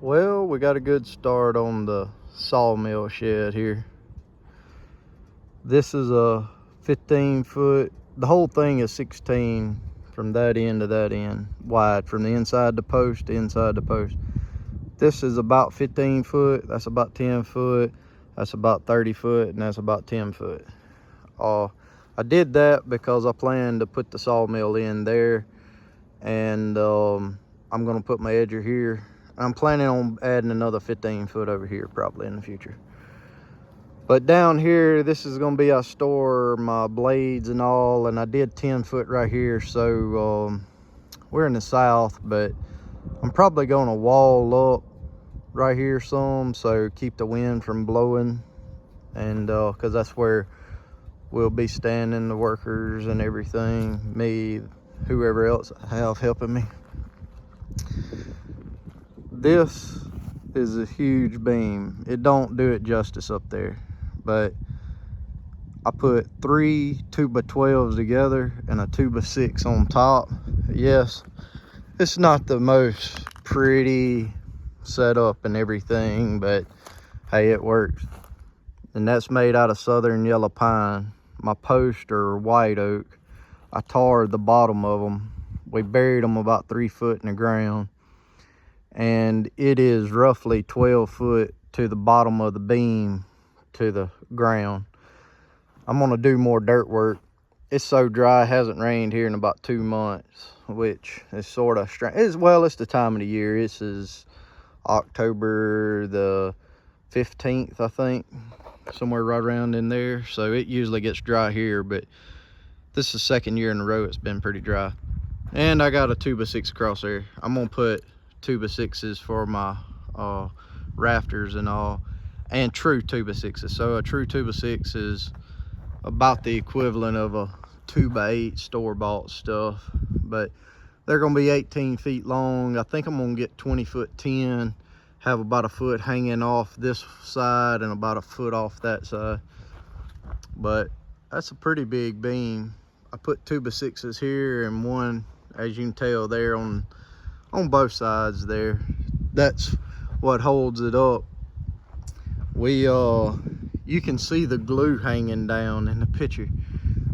Well, we got a good start on the sawmill shed here. This is a 15-foot, the whole thing is 16 from that end to that end, wide, from the inside the post to inside the post. This is about 15 foot, that's about 10 foot, that's about 30 foot, and that's about 10 foot. I did that because I plan to put the sawmill in there, and I'm gonna put my edger here. I'm planning on adding another 15 foot over here probably in the future. But down here, this is gonna be, I store my blades and all, and I did 10 foot right here. So we're in the south, but I'm probably gonna wall up right here some, so keep the wind from blowing, and because that's where we'll be standing, the workers and everything, me, whoever else I have helping me. This is a huge beam. It don't do it justice up there, but I put 3 2x12s together and a 2x6 on top. Yes, it's not the most pretty setup and everything, but hey, it works. And that's made out of southern yellow pine. My posts are white oak. I tarred the bottom of them. We buried them about 3 foot in the ground, and it is roughly 12 foot to the bottom of the beam to the ground. I'm gonna do more dirt work. It's so dry, it hasn't rained here in about 2 months, which is sort of strange. Well, it's the time of the year. This is October the 15th, I think, somewhere right around in there. So it usually gets dry here, but this is the second year in a row it's been pretty dry. And I got a 2x6 across there. I'm gonna put 2x6s for my rafters and all, and true 2x6s. So a true 2x6 is about the equivalent of a 2x8 store-bought stuff, but they're gonna be 18 feet long. I think I'm gonna get 20 foot 10, have about a foot hanging off this side and about a foot off that side. But that's a pretty big beam. I put 2x6s here and one, as you can tell there, on both sides there. That's what holds it up. You can see the glue hanging down in the picture.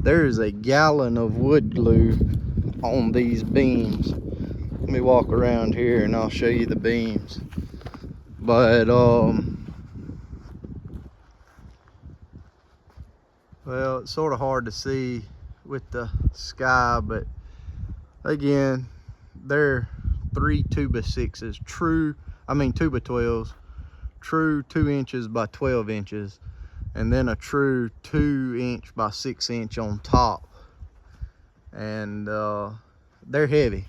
There is a gallon of wood glue on these beams. Let me walk around here and I'll show you the beams. But well, it's sort of hard to see with the sky, but again, they're 3 2x6s, true, I mean 2x12s, true 2 inches by 12 inches, and then a true 2 inch by 6 inch on top. And they're heavy.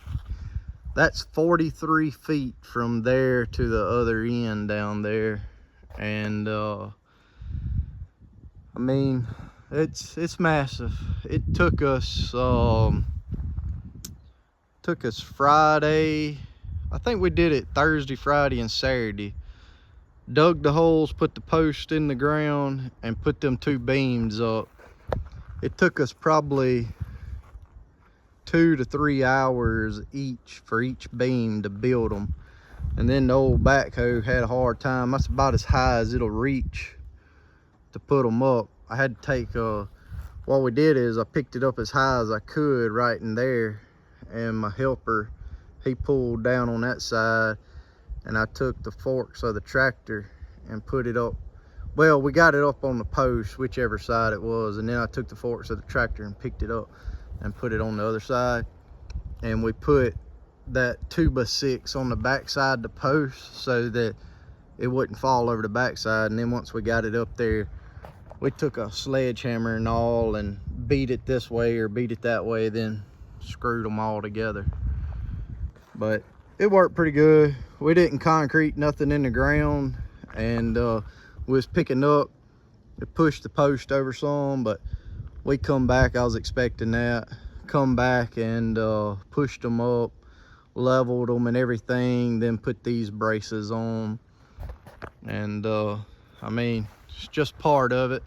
That's 43 feet from there to the other end down there. And I mean, it's massive. It took us Friday, I think we did it Thursday, Friday, and Saturday. Dug the holes, put the post in the ground, and put them 2 beams up. It took us probably 2 to 3 hours each for each beam to build them. And then the old backhoe had a hard time. That's about as high as it'll reach to put them up. I had to take, what we did is I picked it up as high as I could right in there, and my helper, he pulled down on that side, and I took the forks of the tractor and put it up. Well, we got it up on the post, whichever side it was, and then I took the forks of the tractor and picked it up and put it on the other side. And we put that 2x6 on the back side of the post so that it wouldn't fall over the backside. And then once we got it up there, we took a sledgehammer and all and beat it this way or beat it that way, then screwed them all together. But it worked pretty good. We didn't concrete nothing in the ground, and we was picking up. It pushed the post over some, but we come back, I was expecting that, come back and pushed them up, leveled them and everything, then put these braces on. And I mean, it's just part of it.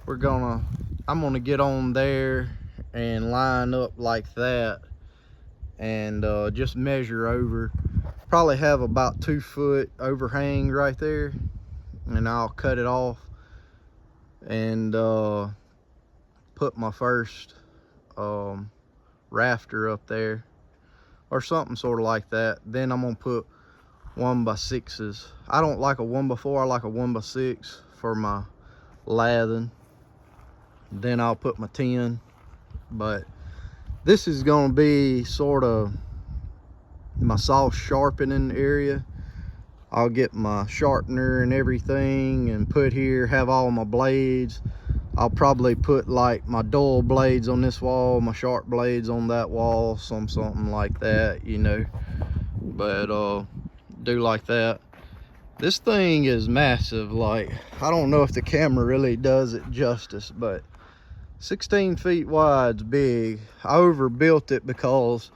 I'm gonna get on there and line up like that, and just measure over probably have about 2 foot overhang right there, and I'll cut it off and put my first rafter up there or something sort of like that. Then I'm gonna put 1x6s. I don't like a 1x4, I like a 1x6 for my lathing. Then I'll put my 10. But this is gonna be sort of my saw sharpening area. I'll get my sharpener and everything and put here, have all my blades. I'll probably put like my dull blades on this wall, my sharp blades on that wall, something like that, you know. But do like that. This thing is massive. Like, I don't know if the camera really does it justice, but 16 feet wide's big. I overbuilt it because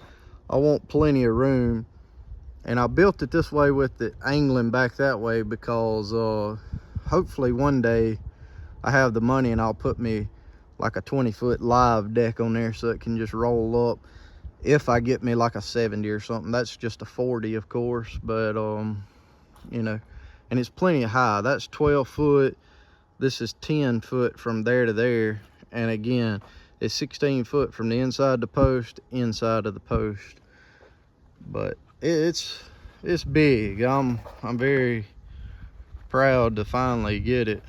I want plenty of room, and I built it this way with it angling back that way because hopefully one day I have the money and I'll put me like a 20-foot live deck on there so it can just roll up. If I get me like a 70 or something, that's just a 40 of course, but you know, and it's plenty high. That's 12 foot, this is 10 foot from there to there, and again it's 16 foot from the inside the post, inside of the post. But it's big. I'm very proud to finally get it.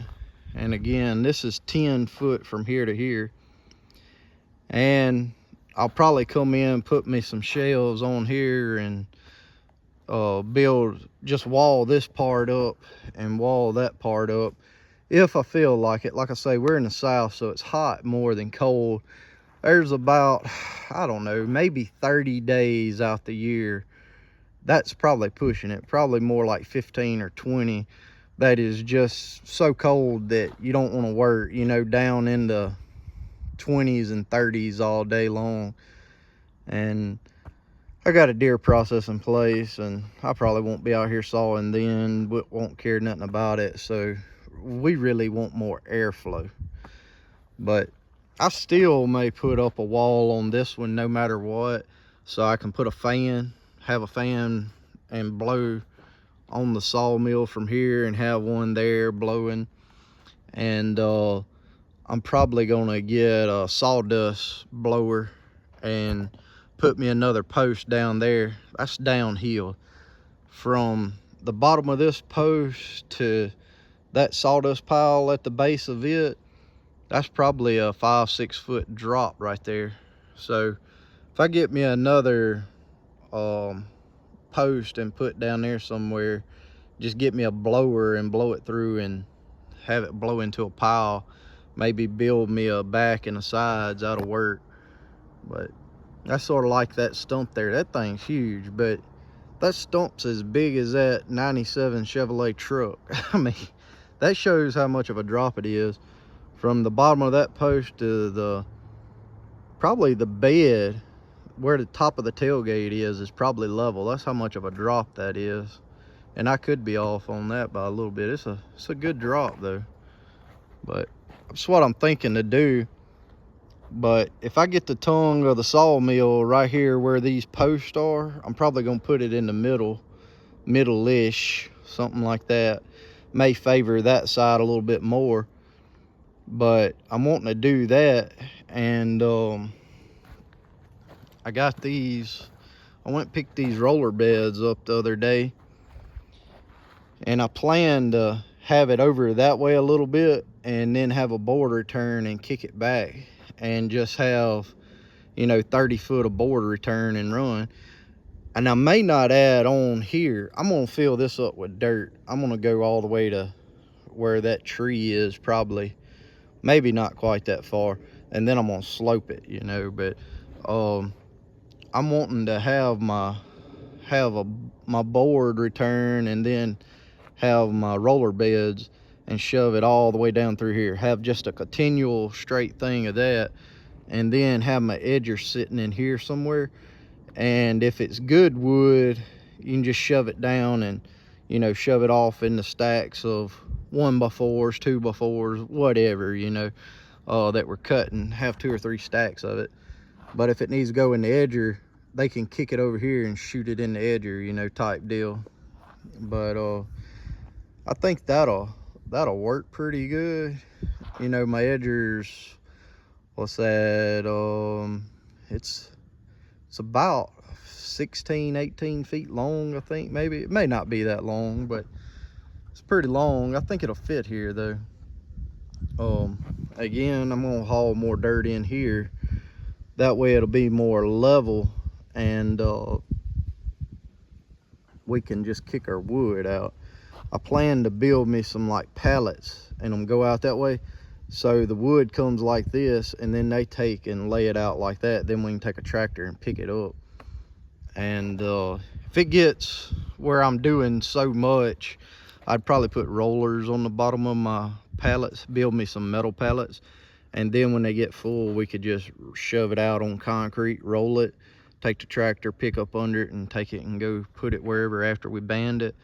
And again, this is 10 foot from here to here, and I'll probably come in, put me some shelves on here, and build, just wall this part up and wall that part up if I feel like it. Like I say, we're in the south, so it's hot more than cold. There's about, I don't know, maybe 30 days out the year, that's probably pushing it, probably more like 15 or 20, that is just so cold that you don't want to work, you know, down in the 20s and 30s all day long. And I got a deer process in place, and I probably won't be out here sawing then, won't care nothing about it. So we really want more airflow. But I still may put up a wall on this one no matter what, so I can put a fan, have a fan and blow on the sawmill from here and have one there blowing. And I'm probably gonna get a sawdust blower and put me another post down there. That's downhill from the bottom of this post to that sawdust pile at the base of it. That's probably a 5-6 foot drop right there. So if I get me another post and put down there somewhere, just get me a blower and blow it through and have it blow into a pile, maybe build me a back and the sides, that'll work. But I sort of like that stump there. That thing's huge, but that stump's as big as that 97 Chevrolet truck. I mean, that shows how much of a drop it is. From the bottom of that post to the, probably the bed, where the top of the tailgate is probably level. That's how much of a drop that is. And I could be off on that by a little bit. It's a good drop though. But that's what I'm thinking to do. But if I get the tongue of the sawmill right here where these posts are, I'm probably gonna put it in the middle-ish, something like that. May favor that side a little bit more. But I'm wanting to do that. And I got these, I went and picked these roller beds up the other day, and I plan to have it over that way a little bit and then have a border turn and kick it back and just have, you know, 30 foot of border return and run. And I may not add on here. I'm gonna fill this up with dirt. I'm gonna go all the way to where that tree is, probably, maybe not quite that far, and then I'm gonna slope it, you know. But I'm wanting to have my board return and then have my roller beds and shove it all the way down through here, have just a continual straight thing of that, and then have my edger sitting in here somewhere. And if it's good wood, you can just shove it down and, you know, shove it off in the stacks of 1x4s, 2x4s, whatever, you know, that we're cutting, have 2 or 3 stacks of it. But if it needs to go in the edger, they can kick it over here and shoot it in the edger, you know, type deal. But I think that'll work pretty good. You know, my edger's, what's that, it's about 16, 18 feet long, I think. Maybe it may not be that long, but it's pretty long. I think it'll fit here though. Again, I'm gonna haul more dirt in here, that way it'll be more level, and we can just kick our wood out. I plan to build me some like pallets and them go out that way, so the wood comes like this and then they take and lay it out like that. Then we can take a tractor and pick it up. And if it gets where I'm doing so much, I'd probably put rollers on the bottom of my pallets, build me some metal pallets, and then when they get full, we could just shove it out on concrete, roll it, take the tractor, pick up under it, and take it and go put it wherever after we band it.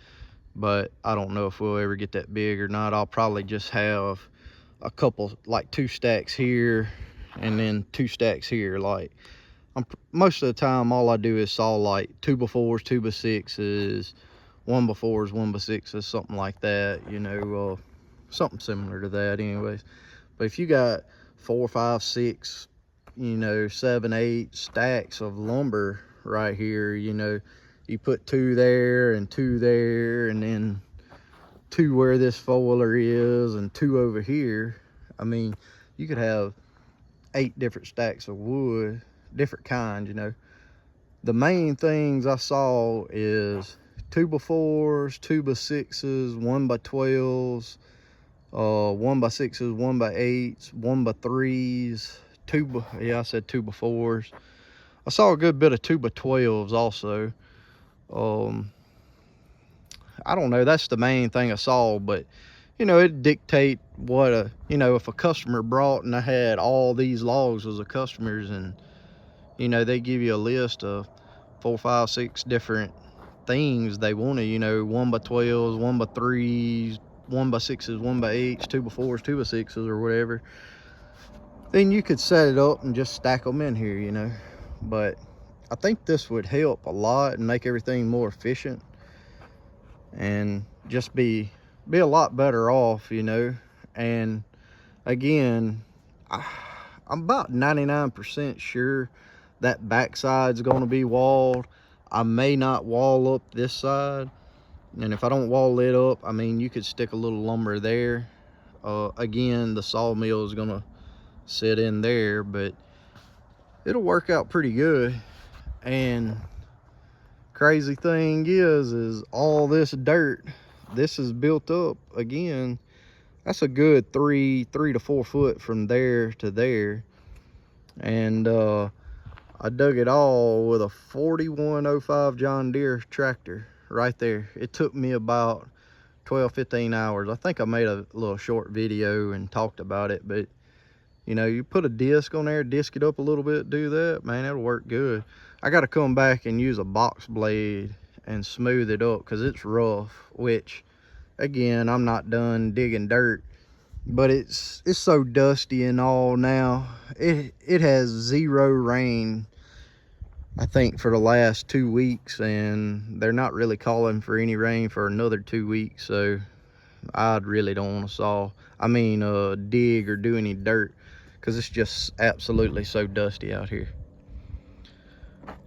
But I don't know if we'll ever get that big or not. I'll probably just have a couple, like 2 stacks here and then 2 stacks here. Like, most of the time all I do is saw like 2x4s, 2x6s, 1x4s, 1x6s, something like that, you know, something similar to that anyways. But if you got 4, 5, 6, you know, 7, 8 stacks of lumber right here, you know, you put 2 there and 2 there, and then 2 where this foiler is and 2 over here. I mean, you could have 8 different stacks of wood, different kinds, you know. The main things I saw is 2x4s, 2x6s, 1x12s, 1x6s, 1x8s, 1x3s, yeah, I said 2x4s. I saw a good bit of 2x12s also. I don't know, that's the main thing I saw, but you know, it dictate what you know, if a customer brought and I had all these logs as a customers, and you know, they give you a list of 4, 5, 6 different things they wanted, you know, 1x12s, 1x3s, 1x6s, 1x8s, 2x4s, 2x6s, or whatever, then you could set it up and just stack them in here, you know. But I think this would help a lot and make everything more efficient and just be a lot better off, you know. And again, I'm about 99% sure that backside's going to be walled. I may not wall up this side, and if I don't wall it up, I mean, you could stick a little lumber there. Again, the sawmill is going to sit in there, but it'll work out pretty good. And crazy thing is all this dirt, this is built up again. That's a good 3 to 4 foot from there to there. And I dug it all with a 4105 John Deere tractor right there. It took me about 12-15 hours. I think I made a little short video and talked about it, but you know, you put a disc on there, disc it up a little bit, do that, man, it'll work good. I got to come back and use a box blade and smooth it up because it's rough, which again, I'm not done digging dirt, but it's so dusty and all now. It has 0 rain, I think, for the last 2 weeks, and they're not really calling for any rain for another 2 weeks. So I really don't want to dig or do any dirt, because it's just absolutely so dusty out here.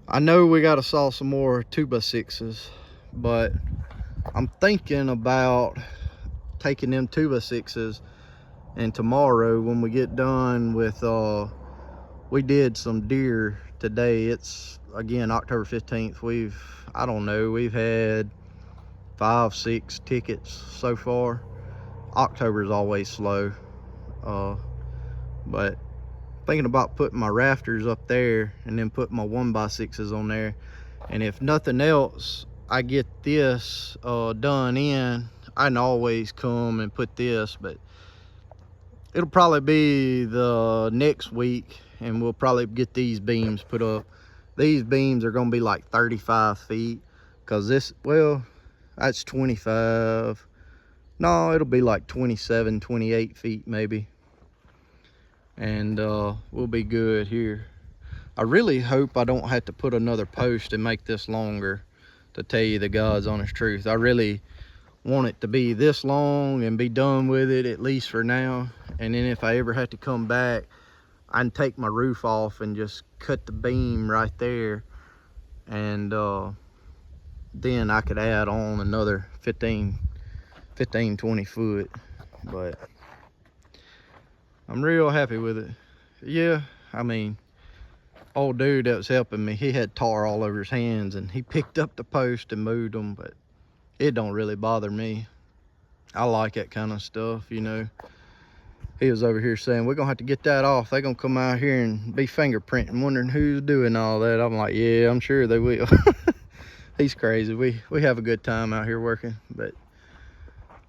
I know we got to saw some more 2x6s, but I'm thinking about taking them 2x6s, and tomorrow when we get done with, we did some deer today. It's again October 15th. I don't know, we've had 5, 6 tickets so far. October is always slow, but thinking about putting my rafters up there and then put my 1x6s on there. And if nothing else, I get this done in, I can always come and put this, but it'll probably be the next week and we'll probably get these beams put up. These beams are going to be like 35 feet, because this, well, that's 25. No, it'll be like 27, 28 feet maybe. And we'll be good here. I really hope I don't have to put another post and make this longer, to tell you the God's honest truth. I really want it to be this long and be done with it, at least for now. And then if I ever have to come back, I can take my roof off and just cut the beam right there, and then I could add on another 15, 20 foot. But I'm real happy with it. Yeah, I mean, old dude that was helping me, he had tar all over his hands, and he picked up the post and moved them, but it don't really bother me. I like that kind of stuff, you know. He was over here saying, we're gonna have to get that off. They're gonna come out here and be fingerprinting, wondering who's doing all that. I'm like, yeah, I'm sure they will. He's crazy. We have a good time out here working, but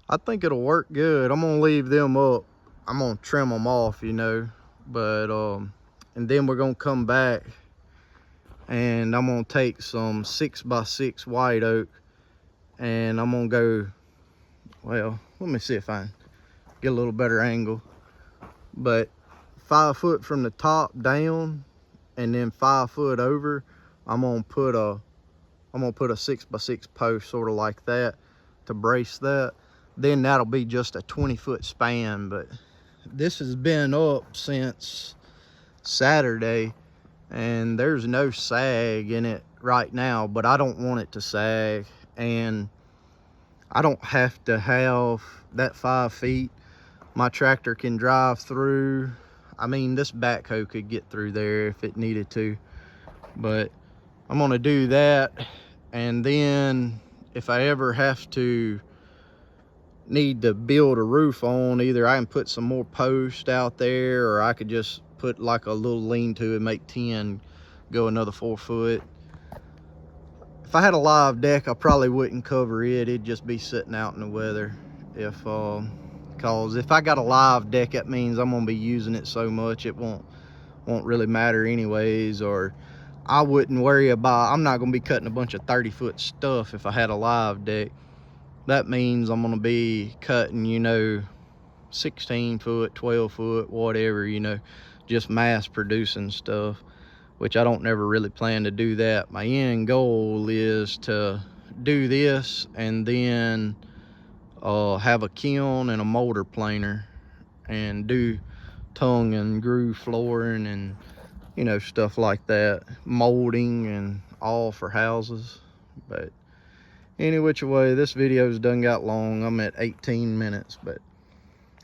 I think it'll work good. I'm gonna leave them up. I'm gonna trim them off, you know, but and then we're gonna come back and I'm gonna take some 6x6 white oak, and I'm gonna go, well, let me see if I can get a little better angle, but 5 foot from the top down and then 5 foot over, I'm gonna put a 6x6 post, sort of like that, to brace that. Then that'll be just a 20-foot span. But this has been up since Saturday, and there's no sag in it right now, but I don't want it to sag, and I don't have to have that 5 feet. My tractor can drive through. I mean, this backhoe could get through there if it needed to, but I'm gonna do that. And then if I ever have to need to build a roof on, either I can put some more posts out there, or I could just put like a little lean-to and make 10 go another 4 foot. If I had a live deck, I probably wouldn't cover it. It'd just be sitting out in the weather. Cause if I got a live deck, that means I'm gonna be using it so much it won't really matter anyways. Or I wouldn't worry about, I'm not gonna be cutting a bunch of 30-foot stuff if I had a live deck. That means I'm gonna be cutting, you know, 16 foot, 12 foot, whatever, you know, just mass producing stuff, which I don't never really plan to do that. My end goal is to do this and then have a kiln and a molder planer and do tongue and groove flooring and, you know, stuff like that, molding and all for houses. But any which way, this video's done got long. I'm at 18 minutes, but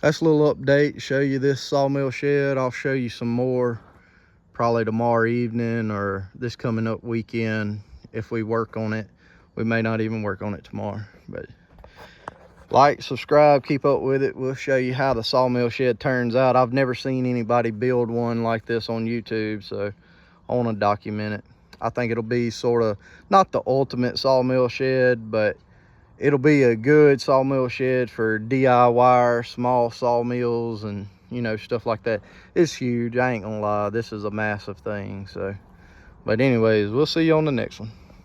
that's a little update, show you this sawmill shed. I'll show you some more probably tomorrow evening or this coming up weekend if we work on it. We may not even work on it tomorrow, but like, subscribe, keep up with it. We'll show you how the sawmill shed turns out. I've never seen anybody build one like this on YouTube, so I want to document it. I think it'll be sort of not the ultimate sawmill shed, but it'll be a good sawmill shed for DIY, small sawmills, and, you know, stuff like that. It's huge, I ain't gonna lie. This is a massive thing. So, but anyways, we'll see you on the next one.